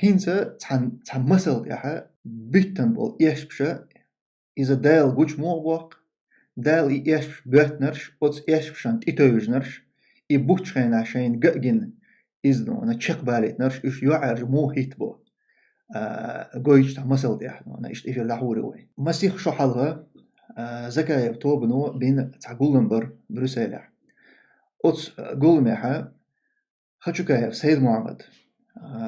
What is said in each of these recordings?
Hinze tan muscle ja bitten bol erspsche is a del guch moobok del I ersp bötners ots erspschant itöjners I buchschena schein gugin is no na check balitners is yuar mo hitbo goich ta muscle ja na ist ich lahore we masih scho halga زكايا توبنو بين تاع جولنبر بروسيل اوتس جولمها خشوكايا سيد محمد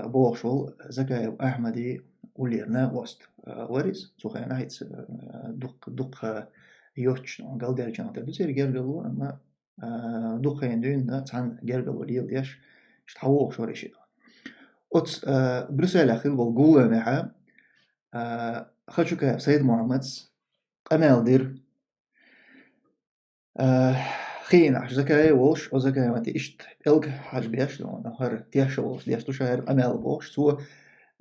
بوغشول زكايا احمدي وليرنا وست وريس سوخينا هيت دق يوتش قال ديرجان تبصير جرجلو اما دق يندون تاع جرجلو ديال ياش شتحوق شو ريشي اوتس بروسيل خيل بالجولمها خشوكايا سيد محمد أمال دير خين عش زكايا وولش أو زكايا ما تيشت إلك حاج بيش لو نهار تيش وولش تيش تو شهر أمال بوش سو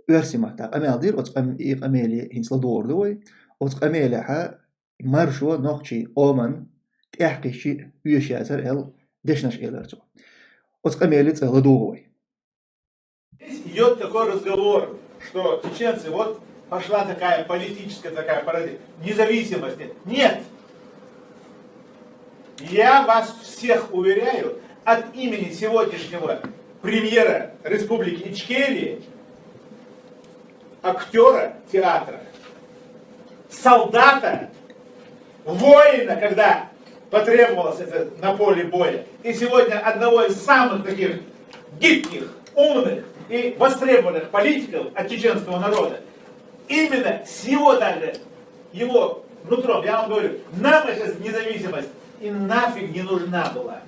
أرسي مهتا أمال دير وتقم إيق أمالي هنسلا دور دوي وتقم أمالي ها مرشوا نقشي أومن تحقي شيء يشياتر إل دشنش إلرتو وتقم أمالي تغلا دوي. Идет такой разговор, что чеченцы вот пошла такая политическая такая парадигма независимости. Нет! Я вас всех уверяю, от имени сегодняшнего премьера Республики Ичкерия, актера театра, солдата, воина, когда потребовалось это на поле боя, и сегодня одного из самых таких гибких, умных и востребованных политиков от чеченского народа, именно с его даже, его нутром, я вам говорю, нам эта независимость и нафиг не нужна была.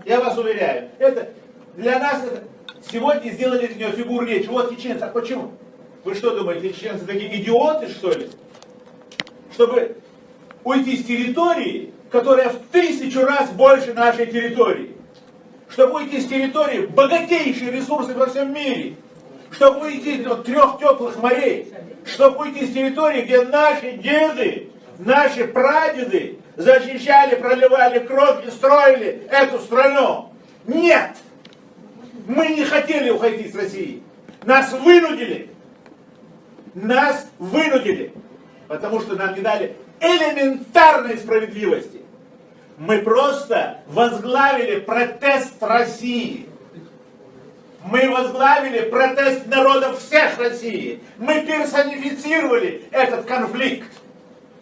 Я вас уверяю, это для нас это, сегодня сделали из нее фигуру речи. Вот чеченцы, а почему? Вы что думаете, чеченцы такие идиоты, что ли? Чтобы уйти с территории, которая в 1000 раз больше нашей территории. Чтобы уйти с территории, богатейшие ресурсы во всем мире. Чтобы уйти от 3 теплых морей, чтобы уйти с территории, где наши деды, наши прадеды защищали, проливали кровь и строили эту страну. Нет! Мы не хотели уходить с России. Нас вынудили. Нас вынудили. Потому что нам не дали элементарной справедливости. Мы просто возглавили протест России. Мы возглавили протест народов всех России. Мы персонифицировали этот конфликт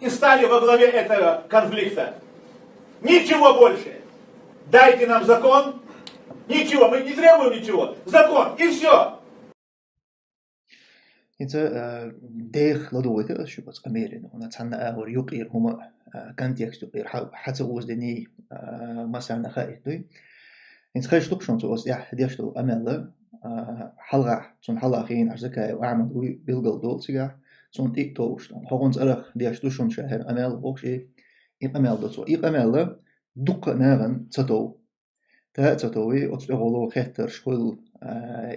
и стали во главе этого конфликта. Ничего больше. Дайте нам закон. Ничего, мы не требуем ничего. Закон, и все. إنت داخل لدوته شو بس أميرين ونتحنى أور يقير هما كونتكست يقير حتى وزدني مثلا خائتوي إنت خيش تقشون توس ديشتو أملا حلقة تون حلقة خين عزكاي وأعمل بيلقل دول تجاه تون تيك توشتون هونز أرخ ديشتو شون شهر أمل بوشي إن أمل دوتو إن أملا دق ناغن تتو تتوي أتغلو خطر شغل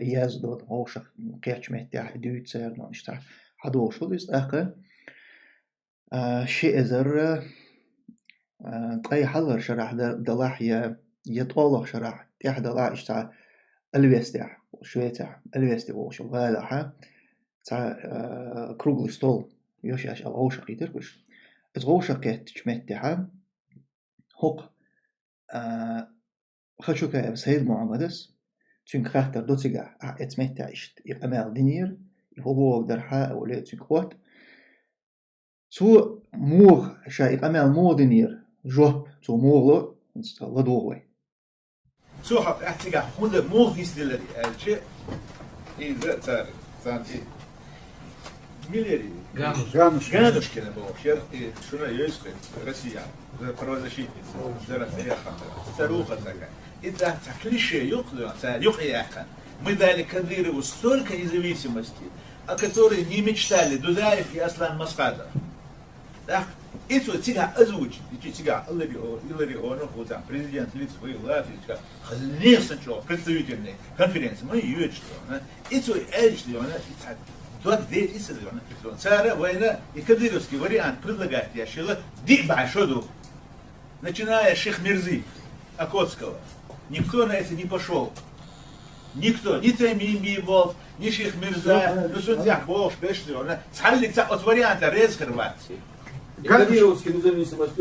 يزدود هوش قيتش متاح دوتسر نشتا حدوش وديس أخا شيء زر أي حلقة شرح دلاح يطولق شرح تيح دلاح إشتا الويستع شويتع الويستع وش الغالحة تاع كروغل ستول يوشاش الغوشة قيتر كش الغوشة قيت شمتها هوق خشوكا سيد محمدس تون خاطر دوتيغا اتمتع إشت إقامال دينير هو درحا ولا تكوت تو موغ شا إقامال مو دينير جوب تو موغلو الله دوغوي سوحك احتيجا هون مو هيستيل الشيء إذا صار ملياري Гануш كده بوشر شو يسكت روسيا правозащитница старуха такая. Это клише юхли мы дали Кадырову столько независимости, о которой не мечтали Дудаев и Аслан Масхадов. Это тебя озвучит, тебя Илари Онов, президент Литвы, Латвии, не сначала представительной конференции, мы ее читали. Это эшли, она тот день исследована. Цара война и кадыровский вариант предлагает Яшила дикба шоду, начиная с Шейх Мирзи Окотского. Никто на это не пошел. Никто, ни Тамимов, ни Шейх Мирза, ну судья Бог, бешено. Схалик от варианта резервации. Кадировский независимость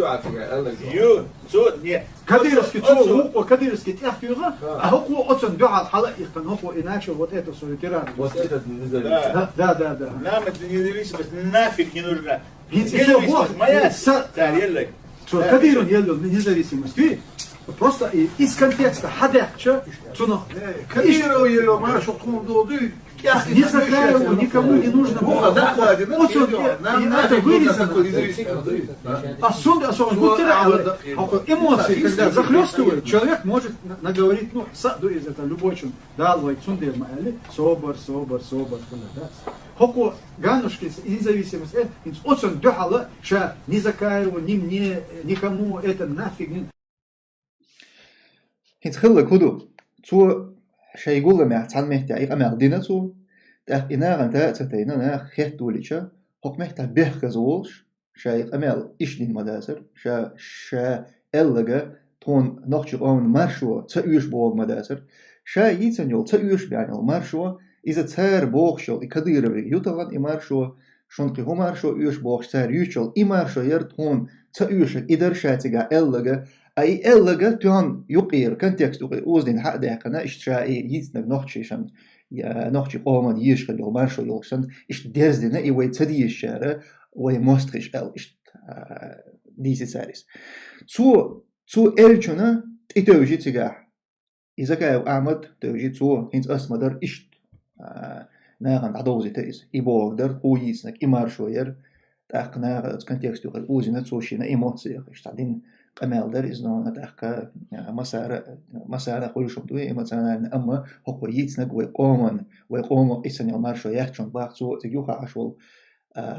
Ю, суд не. Кадировский цо, Кадировский тяхтюга, а هو أصلا دعاء حلقة هو иначе вот это солитарный. Вот этот независимость. Да. Нам эта независимость нафиг не нужна. Независимость моя. Кадиров ел независимость. Просто из контекста хадахча, Кадиров ел, знаешь, что он долдует. не Закаеву никому не нужно было. Это вырезано. Эмоции, когда захлестывают, человек может наговорить, ну, из этого любой чем, да, лой, цундер майли, собор. Хоку ганушки независимость, очень духало, что ни Закаеву, ни мне, никому это нафиг не. هتخلق هدو تو شيء يقول لما تعلم مهتاعي أما عدينا تو تأخ إنا غنتا تتينا نا خيط دوليشا حق مهتاع بيخ زولش شيء أمال إيش دين مداسر شا إلغا تون نخشي قوم مرشوا تأيوش بوغ مداسر شا يتنيول تأيوش بيعنيول مرشوا إذا تار بوغشول إكادير بي يوتغان إمارشوا شونقي هو مرشوا إيوش بوغش تار يوشول إمارشوا يرتون تأيوش إدر شاتيغا إلغا أي إلغا تون يقير كونتكست يقير أوزدين حق داقنا إشترائي يتنق نخشيشن نخشي قوما يشغل يغمارشو يلشن إش ديزدنا إيوي تديش شارع وي مستخش إش ديسي ساريس تو إلشنا إتوجي تيغاح إذا كايو أعمد توجي تو هنس أسمدر إش ناغن عدوزي تيز إبوغدر هو يسنك إمارشو ير تاقنا كونتكست يقير أوزينا توشينا إيموتسي إشتعدين أمال در إزنو نتأخك مسارة خلوشم دوي مثلا أما هو يتنق ويقومن إسن يلمارشو يحجون باقتو تجيوها عشول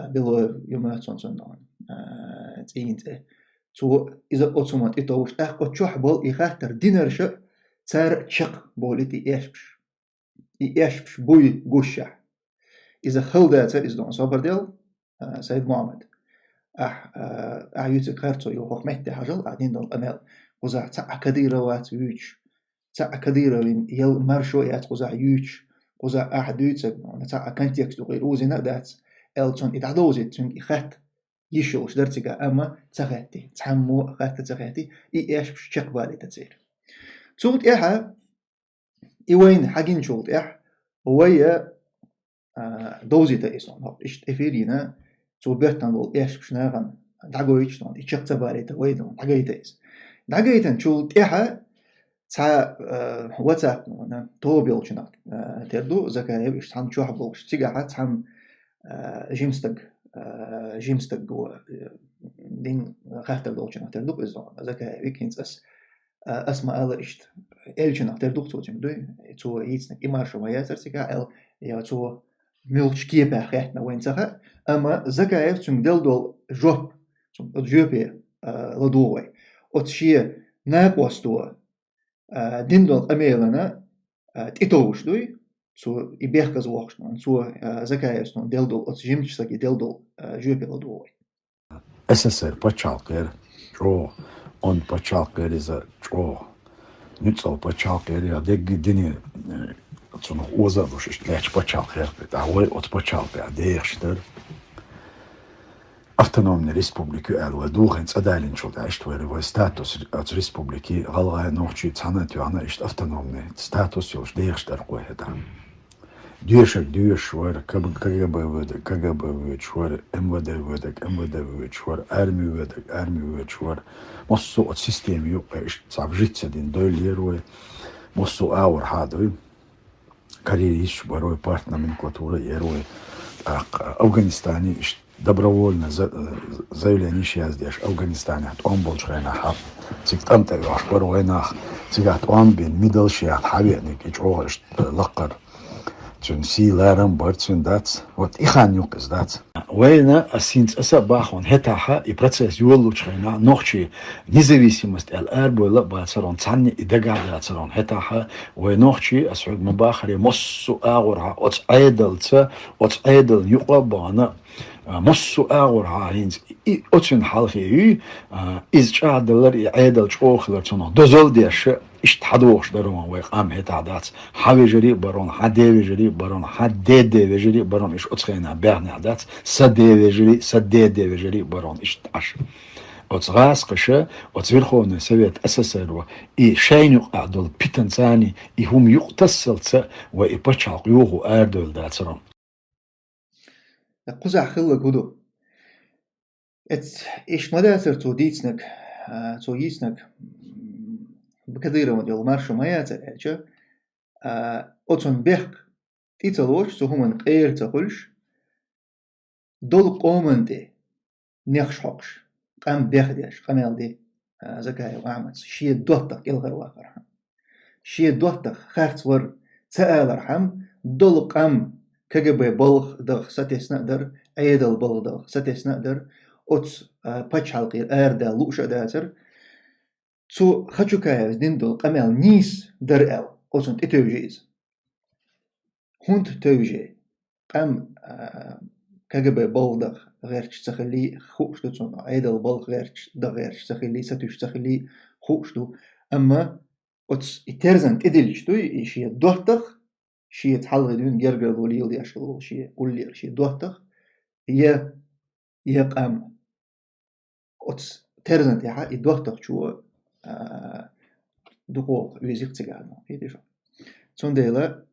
بلو يوماتون سنون تينت تو إذا أتومات إتوش أخو تشوح بول إخاتر دينرش تار شق بوليتي إيشبش بوي قوشح إذا خلداتر إزنو صبر ديل سيد محمد يوتيوب خارطو يوخ مهتي حاجل قاعدين دول أمال قزع تاع كديرة وات يوش تاع كديرة وين يل مرشو يات قزع يوش قزع أحدوتك تاع كونتكست وغير وزنا دات إلتون إتعدوزي تون إخات يشوش درتيكا أما تغاتي تعمو خات تغاتي إيش بشك بالي تتصير تولت إيها إيوين حاجين شولت إيح ويا دوزي تأيسون إيش تفيرينا تو بيرتان بول إيش بشناغن دعويش تون إيش تباريتا ويدون دعويتايس دعويتان شو تيها تا واتساب نو توبيل شناك تردو زكايب إيش تان شو حبلوش تيجا تام جيمستك دين خاطر دول شناك تردو بزون زكايب كينس اسماء الله إيش شناك تردو توجم دوي تو يتسنك إمارشو ما ياسر تيجا يا تو ملش كيبه خيتنا وين سخا أما زكايف تم دل جوب تم جوبي لدوي أتشي ناقوستو دندل أميلنا تيتوش دوي سو يبيخكز وقشنا سو زكايف تم دل أتجيمش سكي دل جوبي لدوي SSR почалкер جو он почалкер из جو نتصل почалкер я дегдини Zo'n oorzaak was het lijkt почалкер, daar hoor het почалкер, de eerste. Автономная республика Эл-Вадух, инц адайлин шот аштвер, его статус от республики Галгай Нохчи Цанатю, она ist автономный статус, его de eerste рукоеда. Дюшек швар, КГБ выдек швар, МВД выдек швар, армию выдек швар. Моссу от системы юпа ist завжиться дин дойлеруе, моссу аур хадуй. Карьерищ, борой парт номенклатура, герой. Афганистане добровольно заявление сейчас здесь. Афганистане от он был шрена хаб. Цигтам tego борой нах. Цигат он бин мидл шиат хабетник ич огаш лаккар. Цун си ларам барцун дац. Вот ихан юкс дац. Война асинц асабахон хетаха и процесс юлу шрена нохчи независимость ال была бацарон цанни и дагада царон хетаха войнохчи асуд мабахри моссу агурха от айдалца от айдал юqabana مصو أغور هاينز أتون حلقي إز شادلر عادل شوخلر تنو دزول ديش اشتحدوش درون ويقام هتعدات حوي جري برون حدي جري برون حدي دي جري برون إش أتخينا بيعني عدات سدي جري سدي دي جري برون إش تعش أتغاس قشة أتويرخون سويت أساسر إي شينو أعدل بيتنساني إي هم يقتصل وإي بتشعق يوغو أردل داترون قزع خلق هدو إيش مداتر تو ديتسنك تو يسنك بكديرة مديول مارشو ما ياتر إلجا أتون بيحق تيتلوش سهومن قير تقولش دول قومن دي نيخش حقش قام بيخديش قام دي زكاية وعمد شي دوتك إلغر واقر شي دوتك خارت ور تآل رحم دول قام كجبه بلغ دغ ستيس نقدر أيدل بلغ دغ ستيس نقدر أتس باتش حلقي أردا لوش أداتر تو خشو كايز دين دول قامل نيس در أل أتسن تتوجيز هونت توجي قام كجبه بلغ دغ غيرش تخلي خوش تسون أيدل بلغ غيرش دغ غيرش تخلي ستوش تخلي خوش تو أما أتس إترزن تدلش تو إشي دوتخ شيء تحلق دون جرجر وليل يشغل شيء كل شيء دوتخ هي يقام أتس ترزن تيها يدوتخ شو دقوق يزيق تجاهنا في ديشو تون ديلا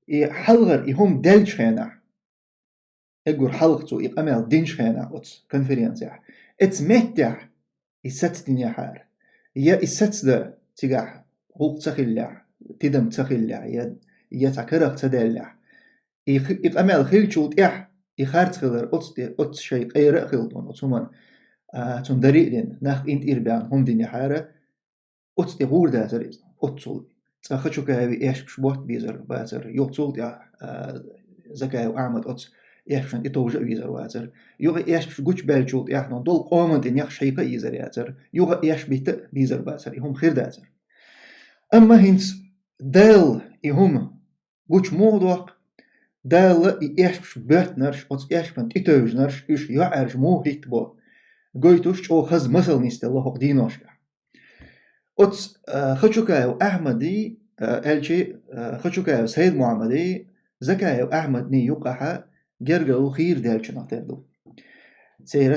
يحلغر يهم دلش خينا يقول حلقته يقامل دينش خينا أتس كونفرنس يح أتس متح يسات دنيا حار يا يسات ده تجاه حقوق تخلع تدم تخلع يتعكرق تدلع يقامل خيل شوت يخارت خلر أتس شيء غير خلطون أتسمن تندريدين ناخ إنت إربان هم دنيا حارة أتس تغور ده زريز أتسول تأخذ كهذي إيش بشبوت بيزر بازر يوتسول يا زكاة وأعمد أتس إيشان إتوجه بيزر وازر يوغ إيش بشجوش بالشوت إحنا دول قومن تنيخ شيء يزر يازر يوغ إيش بيت بيزر بازر هم خير دازر أما هنس دال يهم جوش موضوع دال إيش بش بيتنرش أتس إيش بنت إتوجنرش إيش يعرج مو هيت بو قويتوش أو خز مثل نيست الله حق دينوش أتس خشوكايو أحمدي ألشي خشوكايو سيد محمدي زكايو أحمد ني يقحا جرجو خير دالش نعتردو سيرة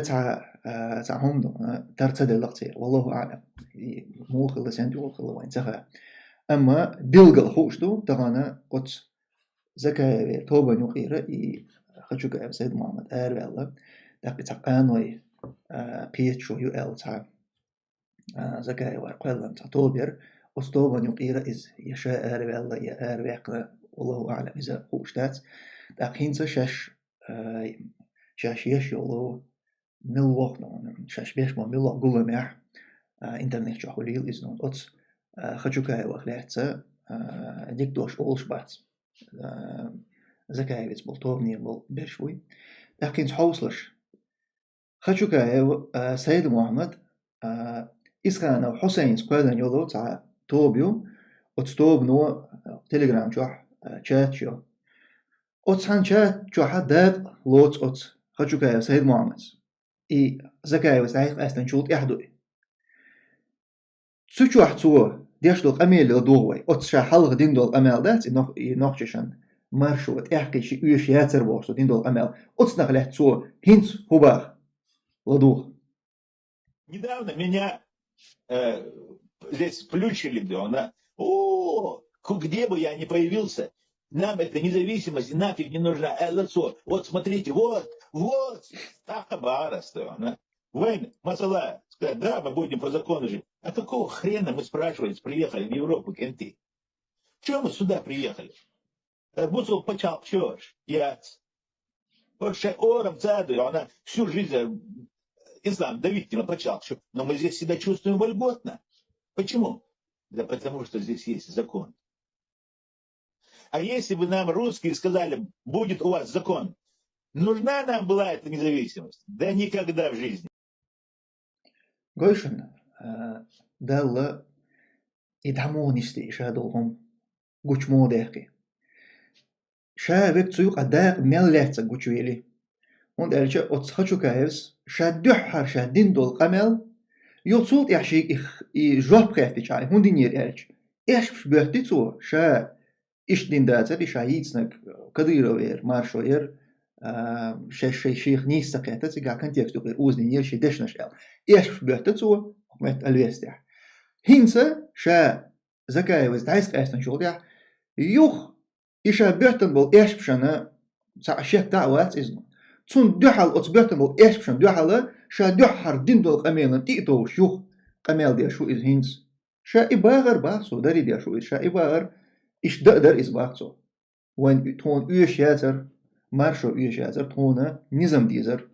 تعهم دو ترتد اللقصير والله أعلم مو خلص عندي وخلص وين سخا أما دلقل خوش دو تغانا أتس زكايو توبا نقيرة خشوكايو سيد محمد والله داقي تقانوي بيتشو يو أل تع زكايا وقلن تعتبر أسطوبة نقيرة إز يشاء والله يا واقع والله أعلم إذا خوشتات دقين شاش يشيلو مل وقنا شاش بيش ما مل قول مح إنترنت شحوليل إزنون أتس خشوكايا وخلاتsa ديك دوش أولش بات زكايا بيت بلطوبني برشوي دقين حوصلش خشوكايا سيد محمد إسخانا وحسين سكوادن يولو تاع توبيو وتستوب نو تليجرام جوح شات شو وتسان شات جوح داد لوت أت خشوكايا سيد محمد زكايا وسعيد أستن شوط يحدوي سوچوح تو ديش دول أميل لدوغوي أتشا حلق دين دول أميل دات نوخششن مرشوت إحكي شي يوش ياتر بوشتو دين دول أميل أتسنخ لح تو هنت هباخ لدوغ. Недавно меня здесь плющили, да, где бы я ни появился, нам эта независимость нафиг не нужна. Вот смотрите, вот, Тахабара, да. Войн, масала, сказать, да, мы будем по закону жить. А какого хрена мы, спрашивали, приехали в Европу, кенты? Чего мы сюда приехали? Бусул почал чёрш, яц. Вот шеором цаду, она всю жизнь ислам давительно почал, но мы здесь себя чувствуем вольготно. Почему? Да потому что здесь есть закон. А если бы нам русские сказали, будет у вас закон, нужна нам была эта независимость? Да никогда в жизни. قويشن دالة يدعمون استيشادهم قوش مو داقي شابك تسوق أداق ملات جوتشويلي und elche otschachukaevs shaduhar shadindol qamel yotsult yashik I job khafti chay hundinir elch esh behti tsu sha ish din dazer isha yitsnak kadirover marshoyer sheikh nista qata tsiga kontekst over uzdinir shi deshnash el esh behti tsu met alwestia hinse sha zakaevs dais qastan shulya yuch isha behten bol esh shana sa shek da'wat izno تون دوحل أتبعتم أو إيش بشن دوحلة شا دوحر دين دول قميلن تيتو شوخ قميل ديا شو إز هينز شا إباغر باخسو داري ديا شو إز شا إباغر إش دقدر إز باخسو وين تون إيش يازر مارشو إيش يازر تون نظام ديزر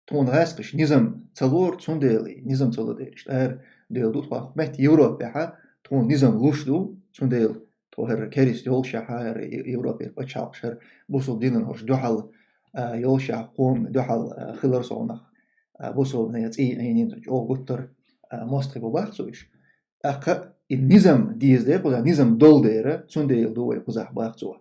تون غاسقش نظام تلور تون ديلي نظام تلور ديلش تهر ديل دوت خواخ مهت يوروبيا تون نظام لوشدو تون ديل توهر كاريس ديول شاحا يوروبيا بچاق شر بوصل دينن هرش دوحل يوشع قوم دوحل خلر صونخ بوصل نيت يعني جو قطر مستقي بباخسوش أق النظام ديز ده قذا نظام دول ديره تون ديل دوي قذا باخسوه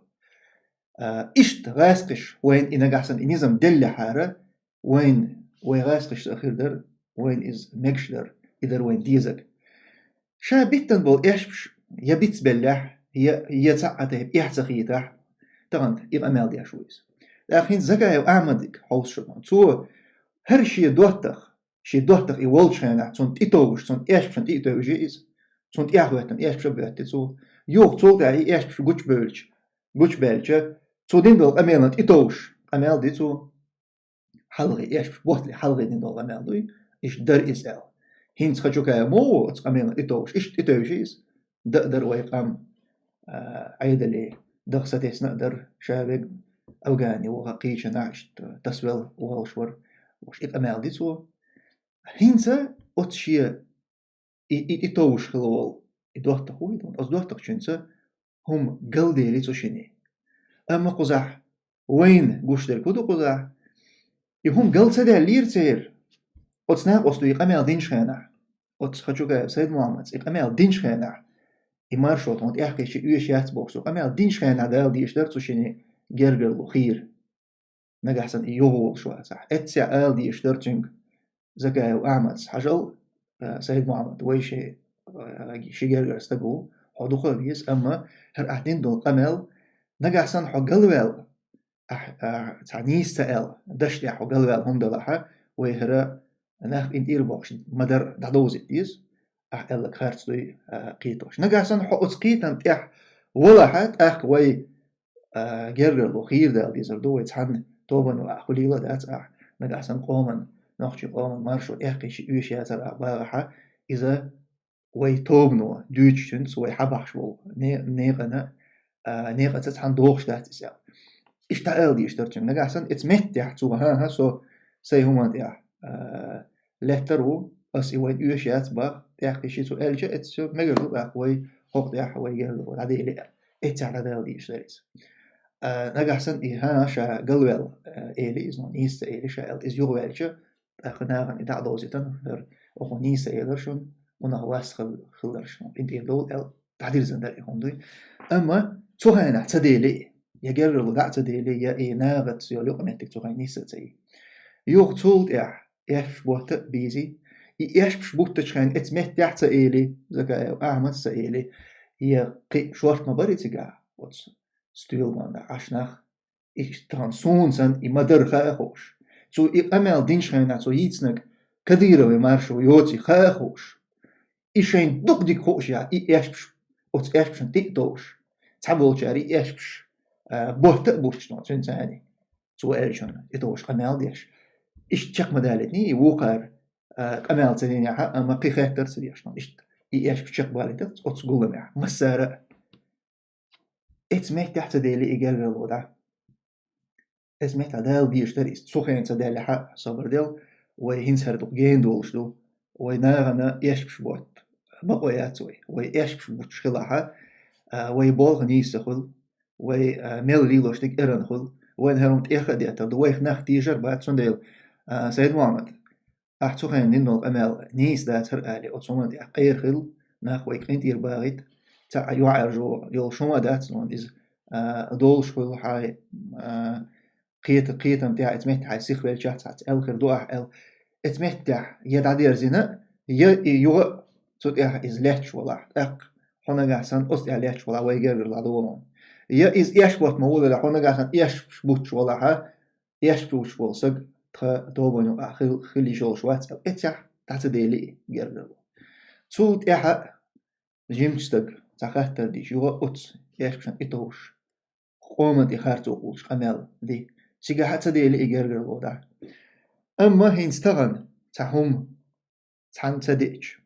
إشت غاسقش وين إنا قحسن النظام دل حارة وين غاسقش أخير در وين إز مكشلر إذا وين ديزك شا بيتن بول إيش يبيت بلح يتسعته إحتقيته تغنت إذا مال ديا شويس لكن زكاة وأعمدك حوص شبان تو هر شيء دوتك يولشنا تون تيتوش تون إيش بشن تيتوجيز تون تياخوتن إيش بشبهت تو يوق تو تعي إيش بش جوش بلج تو دين دول أميلنا تيتوش أميل دي تو حلقي إيش بوتلي حلقي دين دول أميل دوي إيش در إزال هين تخجوكا مو أميلنا تيتوش إيش تيتوجيز دقدر ويقام عيدلي دقستيس نقدر شابك أوغاني وغاقيش نعش تسويل وغالشور وش إقامال دي تو هينسا أتشي إتوش خلوال إدوحتك ويدون أز دوحتك شنسا هم قلدي لي توشيني أما قزح وين قوش در كودو قزح يهم قلد سدا لير تير أتسناق أصدو إقامال دين شخينا أتسخجوكا سيد محمد إقامال دين شخينا إمار شوطون إحكي شي إيش ياتبوكسو إقامال دين شخينا دال ديش در توشيني جرجر لخير نجحسن يوغل شو صح اتسع آل دي اشترتنج زكاة وأعمد حجل سيد محمد ويشي شي جرجر استقو حدو خبيس أما هر أحدين دول قمل نجحسن حقل ويل تعنيس تأل دشتي حقل ويل هم دلها ويهرا ناخ انتير بوكش مدر دعوزي ديز أحقل خارج دوي قيتوش نجحسن حقوت قيتن تيح ولا حد أخ وي جرجر لخير دال ديزر دو يتحن توبن وأخليلا دات نجحسن قومن نخشي قومن مارشو إحكي شي إيش ياتر أبارحة إذا وي توبنو دوتشنس وي حبحشو نيغنا نيغا تتحن دوغش دات إسال إيش تقال دي إشترتشن نجحسن إتمت يحتو ها سو سي همان ديح لترو أس إيوين إيش ياتبار إحكي شي سو ألجا إتسو مجرد أخوي حق ديح وي جرلو عدي إلي إتعرى دال دي إشتريس نجحسن إيها شا قلوال إيلي إزنو نيستا إيلي شا إز يغوالجا أخناغن إدع دوزيتن فر أخو نيستا إيلرشون ونغواس خلرشون إنت إيلول تعديل زندر إيهم دوي أما توهانا اعتديلي يجرلو اعتديلي يا إيناغت يوليق أمنتك توهانا نيستا تي يوغ تولد إيش بوهت بيزي إيش بشبوت تشخين إتمت يحتا إيلي زكا أعمد سا إيلي هي شوارت مباري تيجا واتس ستيلمان عشناخ إيش ترانسون سن إمدر خاخوش تو إقامل دين شخينا تو يتسنك كديرو يمارشو يوتي خاخوش إيشين دوك ديك خوش يا إيش بش واتس إيش بشن تيكتوش تعبول جاري إيش بش بوهت بوش نو تنساني تو إيشون إتوش قمال ديش إيش تشق مدالتني وقار قمال تنيني أما قي خاطر سديش إيش إيش بشق باليتك واتس قول معه مسارة إتمت تحت ديلي إيجال الوضع إتمت دال ديش دريس سوخين تدال حق صبر ديل وهنس هردوك جين دولشلو وناغنا إيش بشبوت بقوياتوي وإيش بشبوت شخلاحة ويبولغ نيسخل وميل ليلوشتك إرنخل وين هرمت إيخا ديتا دويخ ناخ تيجر بعد سنديل سيد محمد أحتوخين نينو أمال نيس دات هرقالي أتصومن دي أقير خل ناخ ويقين تير باغيت تا يعرجو يول شما دات نون إز دول شغل هاي قيت متاع اتمت هاي سيخ بالجات الخر دوح اتمتع يدعدير زينة يو صوت إز لاتش ولا هنا جالسان أست لاتش ولا ويجر لا دوم إز إيش بوت مولا لا هنا جالسان إيش بوتش ولا ها إيش بوتش ولا سق دوبنو خلي شو شوات إتح تحت ديلي جرب صوت جيمستك تخاطر دي شو أتس إيش بشان إتوش قومت يخارتو قوش أمل دي سيجا حتى ديلي جرب ده أما هينستغن تهم تحن تديش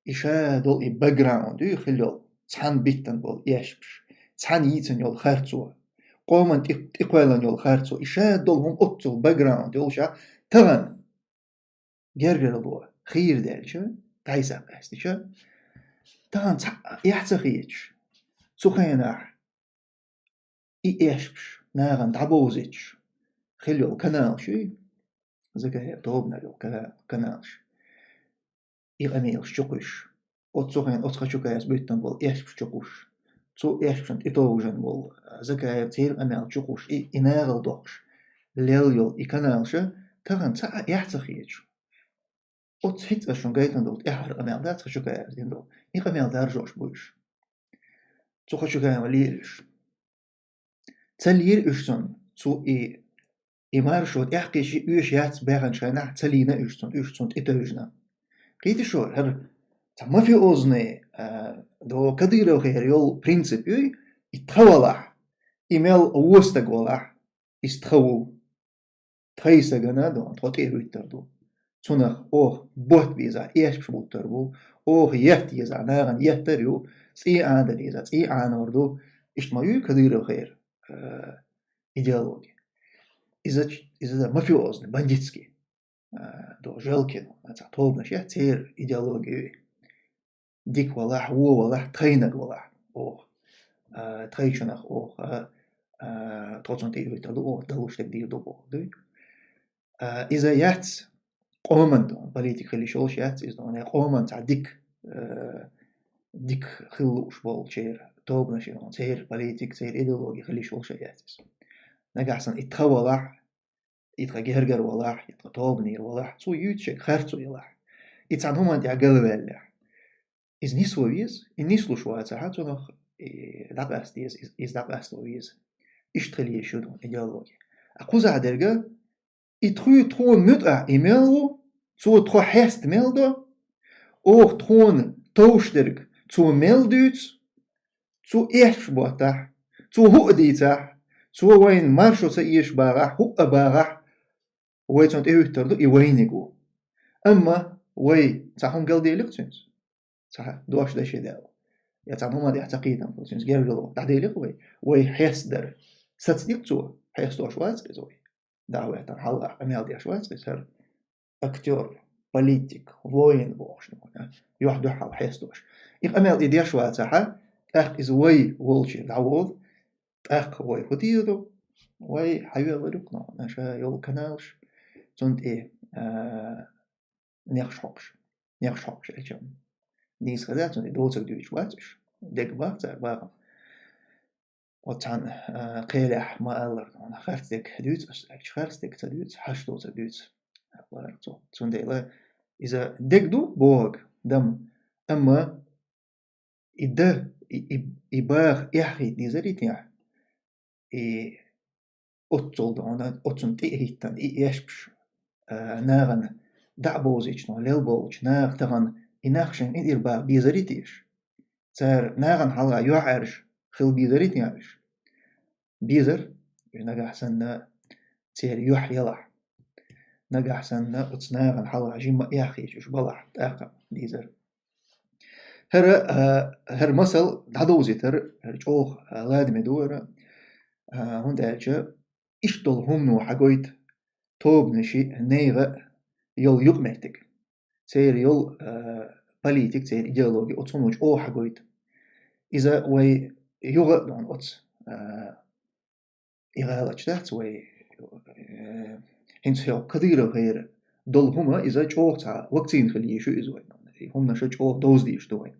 إشا دول باك جراوند يخلو تحن بيتن بول يشبش تحن يتن يول خارتو قومن إقوالن يول خارتو إشا دول هم أطو باك جراوند يولشا تغن جرجر دو خير دالشا تعيسا قاستيشا تغن يحتخيش سخيناح يشبش ناغن تعبوزيش خلو الكنال شي زكا هي طوبنا لو كنالش إغاميلش شقوش أتصوغين أتخشوكايس بيتن بول إيش بشقوش تو إيش بشنت إتوجن بول زكاير تيل أميل شقوش إناغل دوخش ليل إكنالشا تغن تا يحتخيج أتحيت أشون قايتن دول إحر أميل دات خشوكايس دين دول إغاميل دارجوش بوش تو خشوكايس وليلش تليل إشتن تو إمارشوت إحقيشي إيش يات بيغن شاينح تلينا إشتن إتوجنا قيت شو ما في أوزني دو كديرو غير يول برينسيب يتخوالح إيميل وستقوالح يستخو تخيسا دو تخطيه ويتردو تونخ بوت بيزا إيش بشبوتر بو يهتيزا ناغن يهتريو سي آندريزا سي آنوردو إشتما كديرو غير إيديالوجي إذا ما في أوزني بانديتسكي دو جلكينو طوبنا شيء تير إيديالوجي ديك والله هو والله تخينك والله تخيشنخ توصل تيجي تدو دلوش تقدير دو إذا يات قومن بوليتيك اللي شوش يات إذا أنا قومن تعديك ديك خلوش بول شير توبنا شيء تير بوليتيك تير إيديولوجي خلي شوش يات نجحسن يتخولح يتغيرجر والله يتطوبني والله سو يوتشك خرطو يلا يتعنهم أنت عقل بالله إز نسويز النسلو شوية ساعات ونخ دابست إز دابست ويز إشتغل يشودون إيديولوجي أقوز عدرجة يتخو تخون نتع إيميلو تخو حست ميلدو تخون توشترك ميلدوت إيش بوتح هو ديتح وين مارشو سيش باغح هو باغح ويتونت إيوتردو إيوينيقو أما وي تاهم قلدي لكتونس صح دوش ده شيء ده يا تعمل ما دي اعتقيدا فلسطين غير جلو تعدي لي وي حيس در ستديق تو حيس تو شوات كزوي دعوة تنحل عمل دي شوات كسر اكتور بوليتيك وين بوش يوحد حال حيس دوش عمل دي شوات صح از وي وولشي دعوض وي خديرو وي حيوي لكنا نشا يو كنالش زند نيخشوكش الجم ديس خذات und دوتك دويش واتش ديك باكتر باغم وطن قيلح ما ألر أنا خرتك دوت خرتك تدوت حشتو تدوت وارتو تنديلا إذا ديك دو بوغ دم أما إده إباغ يحكي ديزريت يح أتول دون أتون تيهيتن يشبش ناغن دعبوزيش نو ليلبوش ناغ تغن إناخشن إدير با بيزريتيش تار ناغن حلقة يوعرش خل بيزريت يعرش بيزر نجح سنة تير يوح يلح نجح سنة أتصناغن حلقة جيم ياخيش إش بلح تاقم بيزر هر مثل دعوزي تر هر جوخ لادم دور هندالجا إشتل همنو حقويت توب نشي نيغة يول يقمتك تير يول بوليتيك تير إيديولوجي أتصنوج حقويت إذا وي يغا دون أتس إغالج تحت وي هنس هيو كدير غير دول هما إذا جوه تا وقتين خليه شو إزوين هم نشا جوه دوز ديش دوين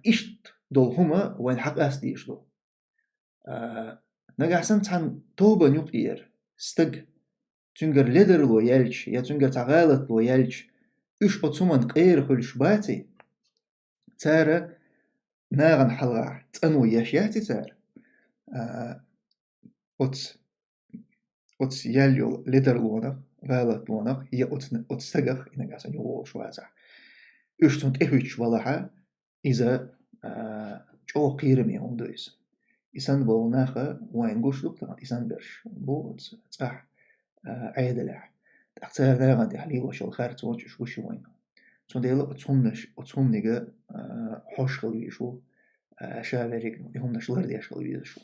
إشت دول هما وين حق أس ديش دو نجحسن تان توبة نقير استج تنجر لدر لو يلش يا تنجر تغالط لو يلش إيش أتصمن قير خلش باتي تارة ناغن حلقة تنو يشياتي تار أتس يليو لدر لونا غالط لونا هي أتستجخ إنك عسن يوو شوازع إيش تنت إيش والله إذا جو قيرمي عندويس إسان بولناخا وين قوش لقطة إسان برش بو تصح عيدلع تختار ناغن دي حليل وشو خارت وجش وش وين تون ديلا أتصمنش حوش خلوي شو شافريك هم نشلر دي أشخلوي شو